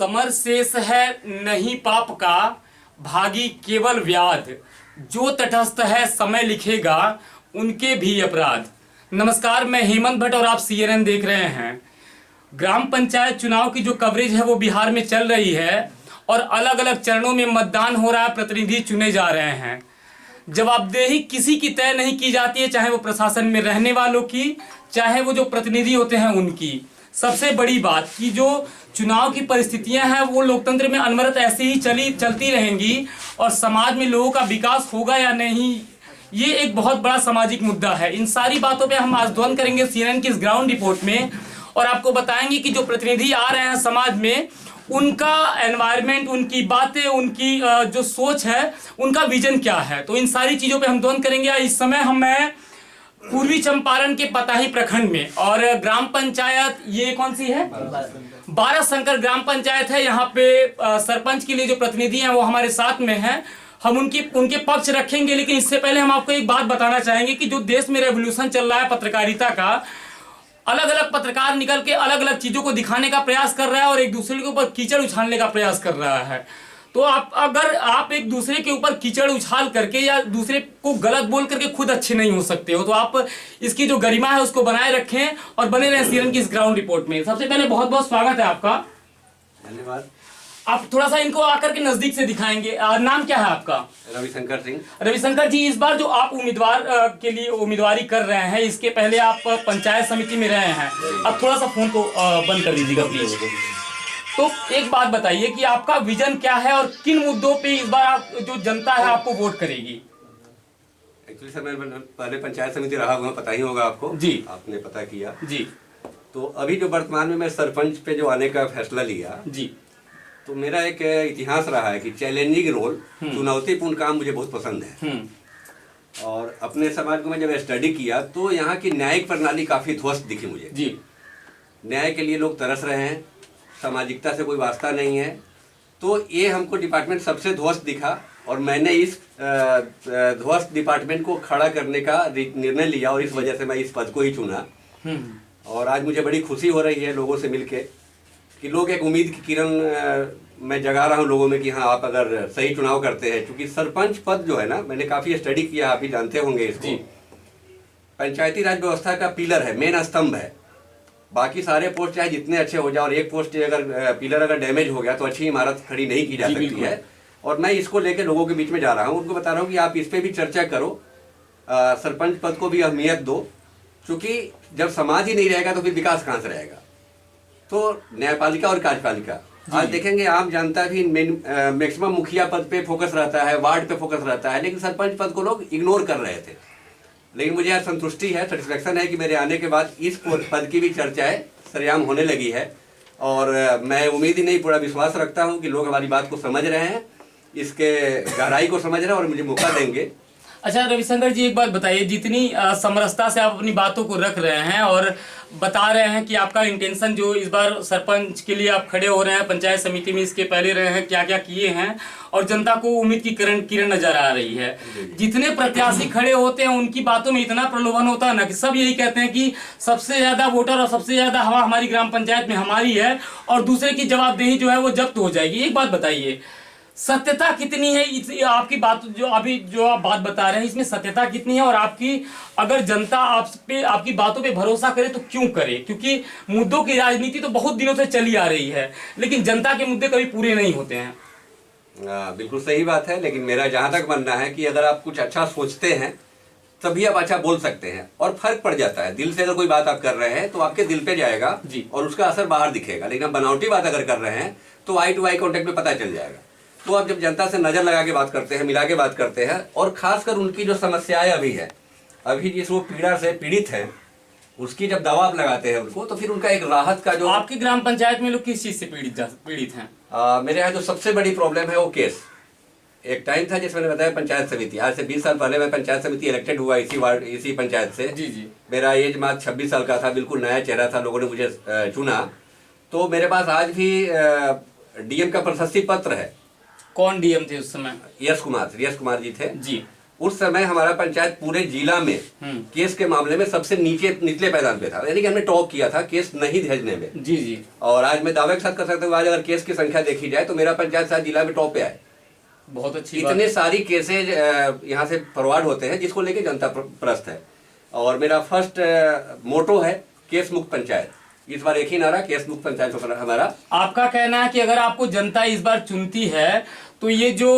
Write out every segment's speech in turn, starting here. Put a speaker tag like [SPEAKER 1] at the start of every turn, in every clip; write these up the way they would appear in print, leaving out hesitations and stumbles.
[SPEAKER 1] Summer शेष है नहीं पाप का, भागी केवल व्याध, जो तटस्थ है समय लिखेगा उनके भी अपराध। नमस्कार, मैं हेमंत भट्ट और आप CNN देख रहे हैं। ग्राम पंचायत चुनाव की जो कवरेज है वो बिहार में चल रही है और अलग अलग चरणों में मतदान हो रहा है, प्रतिनिधि चुने जा रहे हैं। जवाबदेही किसी की तय नहीं की जाती है, चाहे वो प्रशासन में रहने वालों की, चाहे वो जो प्रतिनिधि होते हैं उनकी। सबसे बड़ी बात कि जो चुनाव की परिस्थितियां हैं वो लोकतंत्र में अनवरत ऐसे ही चलती रहेंगी और समाज में लोगों का विकास होगा या नहीं, ये एक बहुत बड़ा सामाजिक मुद्दा है। इन सारी बातों पे हम आज ध्वन करेंगे CNN की इस ग्राउंड रिपोर्ट में और आपको बताएंगे कि जो प्रतिनिधि आ रहे हैं समाज में, उनका एनवायरनमेंट, उनकी बातें, उनकी जो सोच है, उनका विजन क्या है। तो इन सारी चीजों पे हम ध्वन करेंगे। इस समय मैं पूर्वी चंपारण के पताही प्रखंड में, और ग्राम पंचायत ये कौन सी है, बाराशंकर ग्राम पंचायत है। यहाँ पे सरपंच के लिए जो प्रतिनिधि हैं वो हमारे साथ में हैं। हम उनके पक्ष रखेंगे, लेकिन इससे पहले हम आपको एक बात बताना चाहेंगे कि जो देश में रेवोल्यूशन चल रहा है पत्रकारिता का, अलग अलग पत्रकार निकल के अलग अलग चीजों को दिखाने का प्रयास कर रहा है और एक दूसरे के ऊपर कीचड़ उछालने का प्रयास कर रहा है। तो अगर आप एक दूसरे के ऊपर कीचड़ उछाल करके या दूसरे को गलत बोल करके खुद अच्छे नहीं हो सकते हो, तो आप इसकी जो गरिमा है उसको बनाए रखें और बने रहें CNN की इस ग्राउंड रिपोर्ट में। सबसे पहले बहुत बहुत स्वागत है आपका।
[SPEAKER 2] धन्यवाद।
[SPEAKER 1] आप थोड़ा सा इनको आकर के नजदीक से दिखाएंगे। नाम क्या है आपका?
[SPEAKER 2] रविशंकर सिंह।
[SPEAKER 1] रविशंकर जी, इस बार जो आप उम्मीदवार के लिए उम्मीदवारी कर रहे हैं, इसके पहले आप पंचायत समिति में रहे हैं। अब थोड़ा सा फोन को बंद कर दीजिएगा प्लीज। तो एक बात बताइए कि आपका विजन क्या है और किन मुद्दों पे इस बार जो जनता है आपको वोट करेगी?
[SPEAKER 2] एक्चुअली सर, मैं पहले पंचायत समिति रहा हुआ, पता ही होगा आपको जी, आपने पता किया
[SPEAKER 1] जी।
[SPEAKER 2] तो अभी जो वर्तमान में मैं सरपंच पे जो आने का फैसला लिया जी, तो मेरा एक इतिहास रहा है कि चैलेंजिंग रोल, चुनौतीपूर्ण काम मुझे बहुत पसंद है। और अपने समाज को मैं जब स्टडी किया तो यहाँ की न्यायिक प्रणाली काफी ध्वस्त दिखी मुझे जी। न्याय के लिए लोग तरस रहे हैं, सामाजिकता से कोई वास्ता नहीं है। तो ये हमको डिपार्टमेंट सबसे ध्वस्त दिखा और मैंने इस ध्वस्त डिपार्टमेंट को खड़ा करने का निर्णय लिया और इस वजह से मैं इस पद को ही चुना। और आज मुझे बड़ी खुशी हो रही है लोगों से मिलके कि लोग एक उम्मीद की किरण मैं जगा रहा हूँ लोगों में कि हाँ, आप अगर सही चुनाव करते हैं। क्योंकि सरपंच पद जो है ना, मैंने काफ़ी स्टडी किया, आप भी जानते होंगे इसको, पंचायती राज व्यवस्था का पिलर है, मेन स्तंभ है। बाकी सारे पोस्ट चाहे जितने अच्छे हो जाए और एक पोस्ट अगर पिलर अगर डैमेज हो गया तो अच्छी इमारत खड़ी नहीं की जा सकती है। और मैं इसको लेके लोगों के बीच में जा रहा हूँ, उनको बता रहा हूँ कि आप इस पर भी चर्चा करो, सरपंच पद को भी अहमियत दो। क्योंकि जब समाज ही नहीं रहेगा तो फिर विकास कहाँ से रहेगा। तो न्यायपालिका और कार्यपालिका आज देखेंगे, आम जनता भी मैक्सिमम मुखिया पद पे फोकस रहता है, वार्ड पे फोकस रहता है, लेकिन सरपंच पद को लोग इग्नोर कर रहे थे। लेकिन मुझे आज संतुष्टि है, सेटिस्फेक्शन है कि मेरे आने के बाद इस पद की भी चर्चाएं सरेआम होने लगी है। और मैं उम्मीद ही नहीं, पूरा विश्वास रखता हूं कि लोग हमारी बात को समझ रहे हैं, इसके गहराई को समझ रहे हैं और मुझे मौका देंगे।
[SPEAKER 1] अच्छा रविशंकर जी, एक बात बताइए, जितनी समरसता से आप अपनी बातों को रख रहे हैं और बता रहे हैं कि आपका इंटेंशन जो इस बार सरपंच के लिए आप खड़े हो रहे हैं, पंचायत समिति में इसके पहले रहे हैं, क्या क्या किए हैं और जनता को उम्मीद की किरण नजर आ रही है। जितने प्रत्याशी खड़े होते हैं उनकी बातों में इतना प्रलोभन होता है ना कि सब यही कहते हैं कि सबसे ज्यादा वोटर और सबसे ज्यादा हवा हमारी ग्राम पंचायत में हमारी है और दूसरे की जवाबदेही जो है वो जब्त हो जाएगी। एक बात बताइए, सत्यता कितनी है आपकी बात, जो अभी जो आप बात बता रहे हैं, इसमें सत्यता कितनी है? और आपकी अगर जनता आपकी बातों पे भरोसा करे तो क्यों करे? क्योंकि मुद्दों की राजनीति तो बहुत दिनों से चली आ रही है, लेकिन जनता के मुद्दे कभी पूरे नहीं होते हैं।
[SPEAKER 2] बिल्कुल सही बात है, लेकिन मेरा जहाँ तक मानना है कि अगर आप कुछ अच्छा सोचते हैं तभी आप अच्छा बोल सकते हैं और फर्क पड़ जाता है। दिल से अगर कोई बात आप कर रहे हैं तो आपके दिल पे जाएगा और उसका असर बाहर दिखेगा। लेकिन आप बनावटी बात अगर कर रहे हैं तो आई टू आई कॉन्टेक्ट में पता चल जाएगा। तो आप जब जनता से नजर लगा के बात करते हैं, मिला के बात करते हैं और खासकर उनकी जो समस्याएं अभी जिस वो पीड़ा से पीड़ित है, उसकी जब दवा आप लगाते हैं उनको, तो फिर उनका एक राहत का जो।
[SPEAKER 1] आपकी ग्राम पंचायत में लोग किस चीज से पीड़ित हैं?
[SPEAKER 2] मेरे यहाँ जो सबसे बड़ी प्रॉब्लम है वो केस। एक टाइम था जिसमें मैंने बताया पंचायत समिति, आज से 20 साल पहले मैं पंचायत समिति इलेक्टेड हुआ इसी पंचायत से जी। मेरा एज मात्र 26 साल का था, बिल्कुल नया चेहरा था, लोगों ने मुझे चुना। तो मेरे पास आज भी डीएम का प्रशस्ति पत्र है।
[SPEAKER 1] कौन डीएम थे उस समय?
[SPEAKER 2] यश कुमार जी थे जी। उस समय हमारा पंचायत पूरे जिला में केस के मामले में सबसे निचले पायदान पे था, यानी कि हमने टॉप किया था केस नहीं भेजने में।
[SPEAKER 1] जी जी।
[SPEAKER 2] और आज मैं दावे के साथ कर सकता हूँ, आज अगर केस की संख्या देखी जाए तो मेरा पंचायत शायद जिला में टॉप पे आए।
[SPEAKER 1] बहुत अच्छी
[SPEAKER 2] इतने सारी केसेज यहाँ से फॉरवर्ड होते हैं जिसको लेके जनता प्रस्त है। और मेरा फर्स्ट मोटो है केस मुक्त पंचायत। इस बार एक ही नारा, केस मुक्त पंचायत होगा हमारा।
[SPEAKER 1] आपका कहना है कि अगर आपको जनता इस बार चुनती है तो ये जो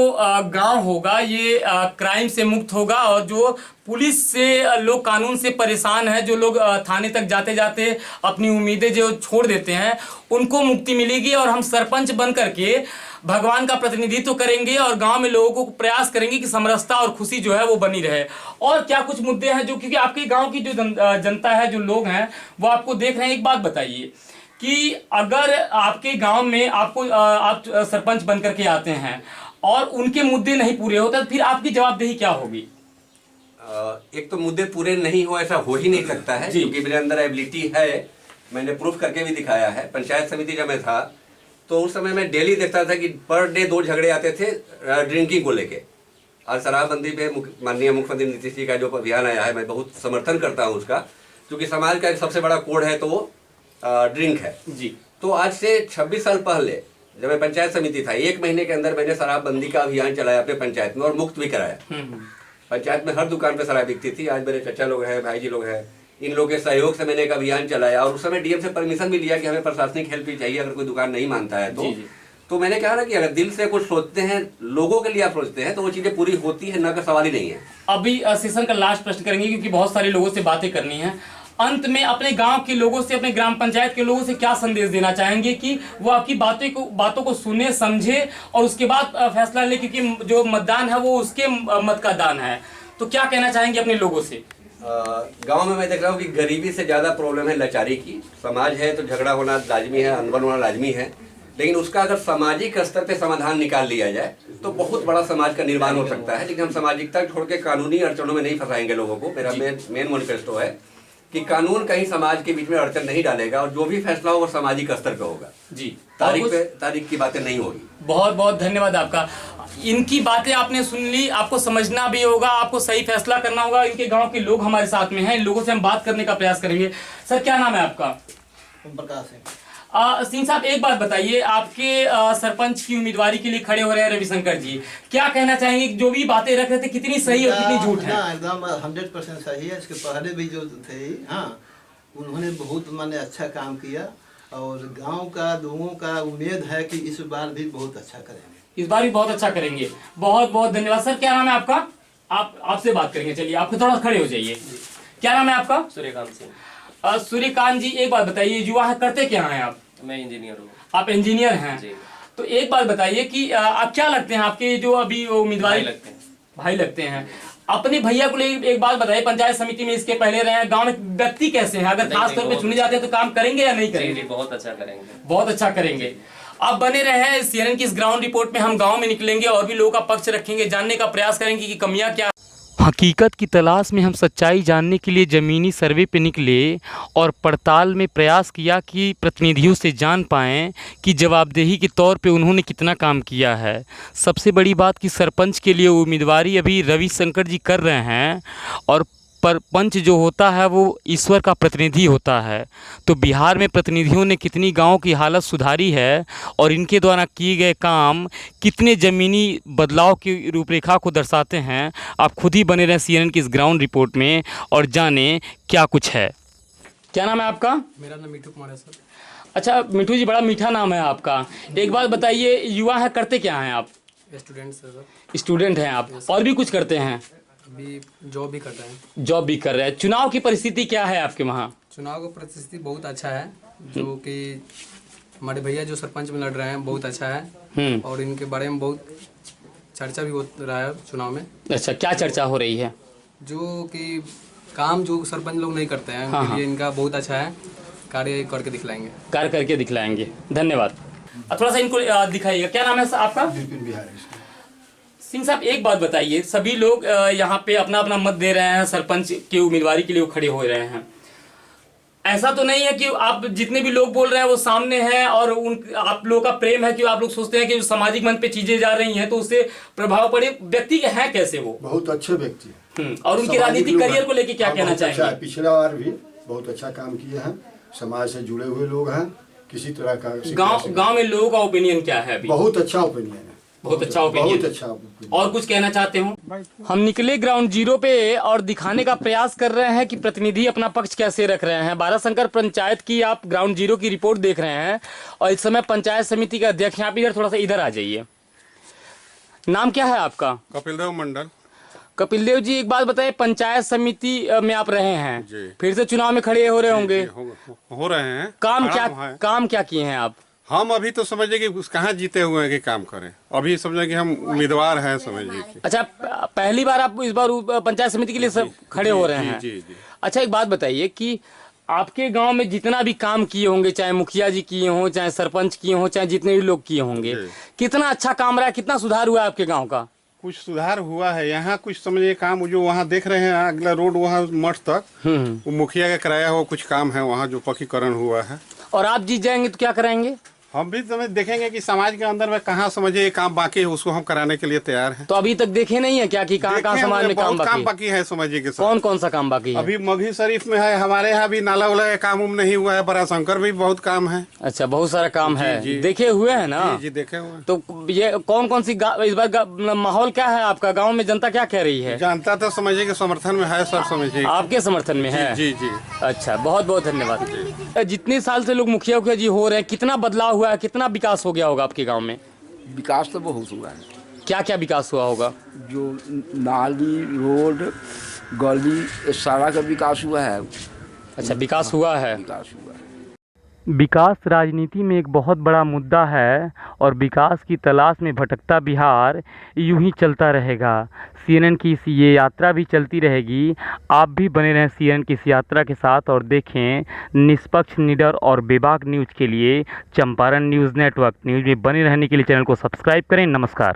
[SPEAKER 1] गांव होगा ये क्राइम से मुक्त होगा, और जो पुलिस से लोग कानून से परेशान है, जो लोग थाने तक जाते जाते अपनी उम्मीदें जो छोड़ देते हैं, उनको मुक्ति मिलेगी। और हम सरपंच बन करके भगवान का प्रतिनिधित्व करेंगे और गांव में लोगों को प्रयास करेंगे कि समरसता और खुशी जो है वो बनी रहे। और क्या कुछ मुद्दे हैं जो, क्योंकि आपके गांव की जो जनता है, जो लोग हैं वो आपको देख रहे हैं, एक बात बताइए कि अगर आपके गांव में आपको आप सरपंच बन करके आते हैं और उनके मुद्दे नहीं पूरे होते तो फिर आपकी जवाबदेही क्या होगी?
[SPEAKER 2] एक तो मुद्दे पूरे नहीं हो ऐसा हो ही नहीं सकता है, क्योंकि मेरे अंदर एबिलिटी है, मैंने प्रूफ करके भी दिखाया है। पंचायत समिति जब मैं था तो उस समय मैं डेली देखता था कि पर डे 2 झगड़े आते थे ड्रिंकिंग को लेके। और शराबबंदी पे माननीय मुख्यमंत्री नीतीश जी का जो अभियान आया है, मैं बहुत समर्थन करता हूँ उसका, क्योंकि समाज का एक सबसे बड़ा कोड है तो वो ड्रिंक है
[SPEAKER 1] जी।
[SPEAKER 2] तो आज से 26 साल पहले जब मैं पंचायत समिति था, 1 महीने के अंदर मैंने शराबबंदी का अभियान चलाया अपने पंचायत में और मुक्त भी कराया। पंचायत में हर दुकान पे शराब बिकती थी। आज मेरे चाचा लोग हैं, भाई जी लोग हैं, इन लोगों के सहयोग से मैंने एक अभियान चलाया और उस समय डीएम से परमिशन भी लिया कि हमें प्रशासनिक हेल्प भी चाहिए अगर कोई दुकान नहीं मानता है तो। तो मैंने कहा ना कि अगर दिल से कुछ सोचते हैं, लोगों के लिए आप सोचते हैं तो वो चीजें पूरी होती है, ना का सवाल ही नहीं है।
[SPEAKER 1] अभी सेशन का लास्ट प्रश्न करेंगे क्योंकि बहुत सारे लोगों से बातें करनी है। अंत में अपने गांव के लोगों से, अपने ग्राम पंचायत के लोगों से क्या संदेश देना चाहेंगे कि वो आपकी बातों को सुने, समझे और उसके बाद फैसला ले, क्योंकि जो मतदान है वो उसके मत का दान है। तो क्या कहना चाहेंगे अपने लोगों से?
[SPEAKER 2] गांव में मैं देख रहा हूँ कि गरीबी से ज्यादा प्रॉब्लम है लाचारी की। समाज है तो झगड़ा होना लाजमी है, अनबन होना लाजमी है, लेकिन उसका अगर सामाजिक स्तर पे समाधान निकाल लिया जाए तो बहुत बड़ा समाज का निर्माण हो सकता है। लेकिन हम सामाजिकता छोड़ के कानूनी अड़चनों में नहीं फंसाएंगे लोगों को। मेरा मेन मैनिफेस्टो है कि कानून कहीं समाज के बीच में अड़चन नहीं डालेगा और जो भी फैसला होगा समाजिक स्तर पे होगा
[SPEAKER 1] जी।
[SPEAKER 2] तारीख की बातें नहीं होगी।
[SPEAKER 1] बहुत बहुत धन्यवाद आपका। इनकी बातें आपने सुन ली, आपको समझना भी होगा, आपको सही फैसला करना होगा। इनके गांव के लोग हमारे साथ में हैं, इन लोगों से हम बात करने का प्रयास करेंगे। सर क्या नाम है आपका?
[SPEAKER 3] प्रकाश सिंह।
[SPEAKER 1] सिंह साहब एक बात बताइए, आपके सरपंच की उम्मीदवारी के लिए खड़े हो रहे हैं रविशंकर जी, क्या कहना चाहेंगे? जो भी बातें रख रहे थे कितनी सही और कितनी झूठ है?
[SPEAKER 3] एकदम 100% सही है। इसके पहले भी जो थे, हाँ, उन्होंने बहुत माने अच्छा काम किया और गांव का लोगों का उम्मीद है कि इस बार भी बहुत अच्छा करेंगे।
[SPEAKER 1] इस बार भी बहुत अच्छा करेंगे। बहुत बहुत धन्यवाद। सर क्या नाम है आपका? आपसे बात करेंगे, चलिए आपको थोड़ा खड़े हो जाइए। क्या नाम है आपका?
[SPEAKER 4] सूर्यकांत सिंह।
[SPEAKER 1] सूर्यकांत जी एक बात बताइए, युवा है, करते क्या हैं आप?
[SPEAKER 4] मैं इंजीनियर हूँ।
[SPEAKER 1] आप इंजीनियर हैं
[SPEAKER 4] जी।
[SPEAKER 1] तो एक बात बताइए कि आप क्या लगते हैं, आपके जो अभी उम्मीदवार
[SPEAKER 4] लगते हैं?
[SPEAKER 1] भाई लगते हैं। अपने भैया को एक बात बताइए, पंचायत समिति में इसके पहले रहे हैं, गांव में व्यक्ति कैसे हैं? अगर खास तौर पे चुने जाते हैं तो काम करेंगे या नहीं करेंगे?
[SPEAKER 4] जी, बहुत अच्छा करेंगे।
[SPEAKER 1] बहुत अच्छा करेंगे। आप बने रहे सीएनएन की इस ग्राउंड रिपोर्ट में। हम गांव में निकलेंगे और भी लोगों का पक्ष रखेंगे, जानने का प्रयास करेंगे कि कमियां क्या। हकीकत की तलाश में हम सच्चाई जानने के लिए ज़मीनी सर्वे पे निकले और पड़ताल में प्रयास किया कि प्रतिनिधियों से जान पाएं कि जवाबदेही के तौर पे उन्होंने कितना काम किया है। सबसे बड़ी बात कि सरपंच के लिए उम्मीदवारी अभी रविशंकर जी कर रहे हैं और पंच जो होता है वो ईश्वर का प्रतिनिधि होता है। तो बिहार में प्रतिनिधियों ने कितनी गांव की हालत सुधारी है और इनके द्वारा किए गए काम कितने ज़मीनी बदलाव की रूपरेखा को दर्शाते हैं, आप खुद ही बने रहें सीएनएन की इस ग्राउंड रिपोर्ट में और जाने क्या कुछ है। क्या नाम है आपका?
[SPEAKER 5] मेरा नाम मिठू कुमार है सर।
[SPEAKER 1] अच्छा मिठू जी, बड़ा मीठा नाम है आपका। एक बात बताइए, युवा है, करते क्या हैं आप?
[SPEAKER 5] Student sir.
[SPEAKER 1] स्टूडेंट हैं आप और भी कुछ करते हैं?
[SPEAKER 5] अभी जॉब भी करता है।
[SPEAKER 1] जॉब भी कर रहे हैं। चुनाव की परिस्थिति क्या है आपके वहाँ?
[SPEAKER 5] चुनाव का परिस्थिति बहुत अच्छा है, जो कि हमारे भैया जो सरपंच में लड़ रहे हैं बहुत अच्छा है और इनके बारे में बहुत चर्चा भी हो रहा है चुनाव में।
[SPEAKER 1] अच्छा, क्या चर्चा हो रही है?
[SPEAKER 5] जो कि काम जो सरपंच लोग नहीं करते हैं उनके लिए इनका बहुत अच्छा है, कार्य करके दिखलाएंगे।
[SPEAKER 1] कार्य करके दिखलाएंगे। धन्यवाद। थोड़ा सा इनको दिखाइएगा। क्या नाम है आपका? सिंह साहब एक बात बताइए, सभी लोग यहाँ पे अपना अपना मत दे रहे हैं, सरपंच की उम्मीदवारी के लिए खड़े हो रहे हैं। ऐसा तो नहीं है कि आप जितने भी लोग बोल रहे हैं वो सामने हैं और उन आप लोगों का प्रेम है कि आप लोग सोचते हैं कि जो सामाजिक मंच पे चीजें जा रही हैं तो उससे प्रभाव पड़े, व्यक्ति है कैसे वो?
[SPEAKER 6] बहुत अच्छे व्यक्ति हैं।
[SPEAKER 1] और उनके राजनीतिक करियर को लेके क्या कहना चाहेंगे?
[SPEAKER 6] अच्छा, पिछला बार भी बहुत अच्छा काम किए हैं, समाज से जुड़े हुए लोग हैं, किसी तरह का
[SPEAKER 1] गांव में लोगों का ओपिनियन क्या है अभी?
[SPEAKER 6] बहुत अच्छा ओपिनियन है,
[SPEAKER 1] बहुत अच्छा ओपिनियन।
[SPEAKER 6] बहुत अच्छा ओपिनियन।
[SPEAKER 1] और कुछ कहना चाहते हो? हम निकले ग्राउंड जीरो पे और दिखाने का प्रयास कर रहे हैं कि प्रतिनिधि अपना पक्ष कैसे रख रहे हैं। बाराशंकर पंचायत की आप ग्राउंड जीरो की रिपोर्ट देख रहे हैं और इस समय पंचायत समिति का अध्यक्ष, यहाँ पे थोड़ा सा इधर आ जाइए। नाम क्या है आपका?
[SPEAKER 7] कपिल देव मंडल।
[SPEAKER 1] कपिल देव जी, एक बात बताइए, पंचायत समिति में आप रहे हैं, फिर से चुनाव में खड़े हो रहे होंगे,
[SPEAKER 7] हो रहे हैं।
[SPEAKER 1] काम क्या किए हैं आप?
[SPEAKER 7] हम अभी तो समझे कि कहाँ जीते हुए हैं कि काम करें, अभी समझे कि हम उम्मीदवार हैं, समझिए कि।
[SPEAKER 1] अच्छा, पहली बार आप इस बार पंचायत समिति के लिए सब खड़े हो रहे हैं?
[SPEAKER 7] जी।
[SPEAKER 1] अच्छा, एक बात बताइए कि आपके गांव में जितना भी काम किए होंगे, चाहे मुखिया जी किए हों, चाहे सरपंच किए हों, चाहे जितने भी लोग किए होंगे, कितना अच्छा काम रहा है, कितना सुधार हुआ है आपके गाँव का?
[SPEAKER 7] कुछ सुधार हुआ है यहाँ, कुछ समझिए काम जो वहाँ देख रहे हैं अगला रोड वहाँ मठ तक, वो मुखिया का कराया हुआ कुछ काम है वहाँ जो पक्कीकरण हुआ है।
[SPEAKER 1] और आप जीत जाएंगे तो क्या कराएंगे?
[SPEAKER 7] हम भी समझ देखेंगे कि समाज के अंदर में कहाँ समझिए काम बाकी है, उसको हम कराने के लिए तैयार हैं।
[SPEAKER 1] तो अभी तक देखे नहीं है क्या कि कहाँ समाज में काम
[SPEAKER 7] बाकी है समझिए कि
[SPEAKER 1] कौन सा काम बाकी है?
[SPEAKER 7] अभी मगही शरीफ में है, हमारे यहाँ भी नाला वाला का काम नहीं हुआ है, बराशंकर भी बहुत काम है।
[SPEAKER 1] अच्छा, बहुत सारा काम है, देखे हुए है ना?
[SPEAKER 7] जी देखे हुए।
[SPEAKER 1] तो ये कौन सी इस बार माहौल क्या है आपका? गाँव में जनता क्या कह रही है?
[SPEAKER 7] जनता तो समझिए कि समर्थन में है सर, समझिए
[SPEAKER 1] आपके समर्थन में है।
[SPEAKER 7] जी।
[SPEAKER 1] अच्छा, बहुत बहुत धन्यवाद। जितने साल से लोग मुखिया जी हो रहे हैं, कितना बदलाव हुआ है, कितना विकास हो गया होगा आपके गांव में?
[SPEAKER 8] विकास तो बहुत हुआ है।
[SPEAKER 1] क्या क्या विकास हुआ होगा?
[SPEAKER 8] जो नाली, रोड, गली, सारा का विकास हुआ है।
[SPEAKER 1] अच्छा, विकास हुआ है।
[SPEAKER 9] विकास राजनीति में एक बहुत बड़ा मुद्दा है और विकास की तलाश में भटकता बिहार यूं ही चलता रहेगा। CNN की ये यात्रा भी चलती रहेगी। आप भी बने रहें CNN की इस यात्रा के साथ और देखें निष्पक्ष, निडर और बेबाक न्यूज़ के लिए चंपारण न्यूज़ नेटवर्क। न्यूज़ में बने रहने के लिए चैनल को सब्सक्राइब करें। नमस्कार।